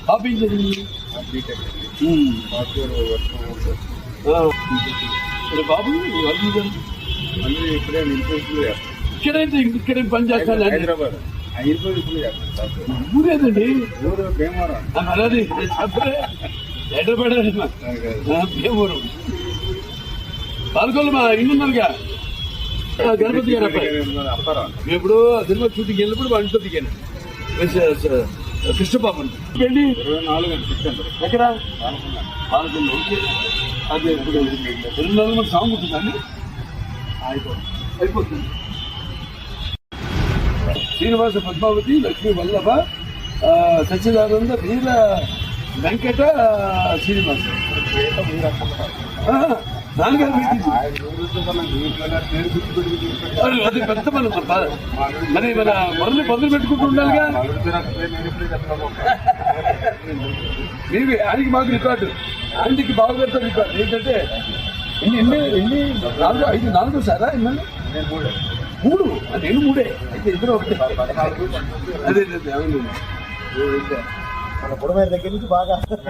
పాప ఏం చదివింది? బాబు ఇక్కడే పని చేస్తాను. హైదరాబాద్ ఊరేదండి? ఊరు భీమవరం. అలాది హైదరాబాద్ భీమవరం. పాల్గొల్లు మా ఇల్లు ఉన్నారుగా గణపతి గారు అబ్బాయి. ఇప్పుడు సినిమా షూటింగ్ వెళ్ళినప్పుడు వాళ్ళ ఇంట్లో దిగాను. కృష్ణబాబు వెళ్ళి 24 సెప్టెంబర్ ఎక్కడ పాల్గొల్లు. అదే ఇప్పుడు 24 మంది సాంగ్ ఉంటుందండి. అయిపోతుంది. శ్రీనివాస పద్మావతి లక్ష్మీ వల్లభ సచ్చిదానంద వీర వెంకట శ్రీనివాస నాన్నగారు అది పెద్ద మనం మరి మన మొదలు పెట్టుకుంటూ ఉండాలిగా. మీరు ఆయనకి మాకు రికార్డు, ఆయనకి బావగారితో రికార్డు ఏంటంటే ఎన్ని 4 సారా ఎన్నో 3 నేను 3 అయితే ఇద్దరు ఒకటి. అదే అవును మన పొడమైన దగ్గర నుంచి బాగా వస్తాడా?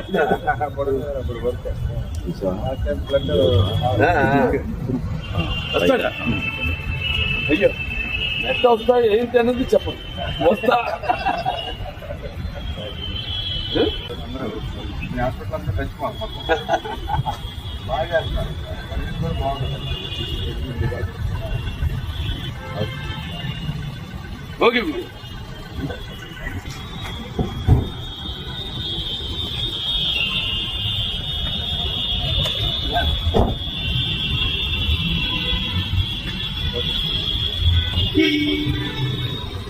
అయ్యో ఎట్లా వస్తా ఏంటి అనేది చెప్పండి. వస్తా హాస్పిటల్ అంతా బాగా చేస్తారు. ఓకే.